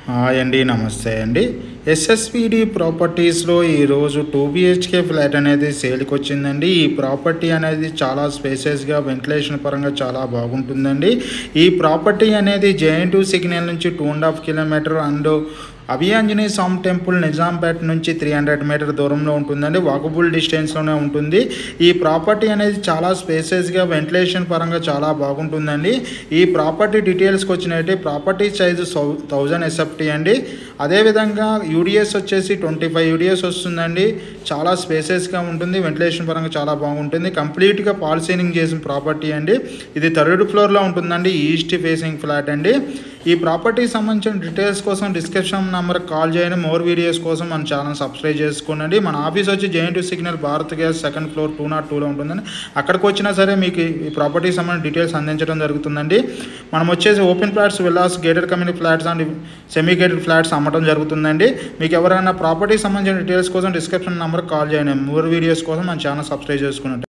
Hi అండి, నమస్తే అండి. ఎస్ఎస్విడి ప్రాపర్టీస్లో ఈరోజు 2 BHK ఫ్లాట్ అనేది సేల్కి వచ్చిందండి. ఈ ప్రాపర్టీ అనేది చాలా స్పేసెస్గా వెంటిలేషన్ పరంగా చాలా బాగుంటుందండి. ఈ ప్రాపర్టీ అనేది JN2 సిగ్నల్ నుంచి 2.5 kilometre and Abhayanjaneya Swami temple Nizampet నుంచి 300 మీటర్ దూరంలో ఉంటుందండి. వాకబుల్ డిస్టెన్స్లోనే ఉంటుంది. ఈ ప్రాపర్టీ అనేది చాలా స్పేసెస్గా వెంటిలేషన్ పరంగా చాలా బాగుంటుందండి. ఈ ప్రాపర్టీ డీటెయిల్స్కి వచ్చినట్టు ప్రాపర్టీ సైజు 1000 SFT అండి. అదేవిధంగా యూడిఎస్ వచ్చేసి 25 యూడిఎస్ వస్తుందండి. చాలా స్పేసెస్గా ఉంటుంది. వెంటిలేషన్ పరంగా చాలా బాగుంటుంది. కంప్లీట్గా పాల్ సీలింగ్ చేసిన ప్రాపర్టీ అండి. ఇది 3rd ఫ్లోర్లో ఉంటుందండి. ఈస్ట్ ఫేసింగ్ ఫ్లాట్ అండి. ఈ ప్రాపర్టీకి సంబంధించిన డీటెయిల్స్ కోసం డిస్క్రిప్షన్ నెంబర్కి కాల్ చేయండి. మోర్ వీడియోస్ కోసం మన ఛానల్ సబ్స్క్రైబ్ చేసుకోండి. మన ఆఫీస్ వచ్చి JN2 signal Bharat gas 2nd floor 202లో ఉంటుందండి. అక్కడికి వచ్చినా సరే మీకు ఈ ప్రాపర్టీకి సంబంధించిన డీటెయిల్స్ అందించడం జరుగుతుందండి. మనం వచ్చేసి open flats, villas, gated community flats and semi gated flats అమ్మటం జరుగుతుందండి. మీకు ఎవరైనా ప్రాపర్టీకి సంబంధించిన డీటెయిల్స్ కోసం డిస్క్రిప్షన్ నెంబర్కి కాల్ చేయండి. మోర్ వీడియోస్ కోసం మన ఛానల్ సబ్స్క్రైబ్ చేసుకున్నట్టు.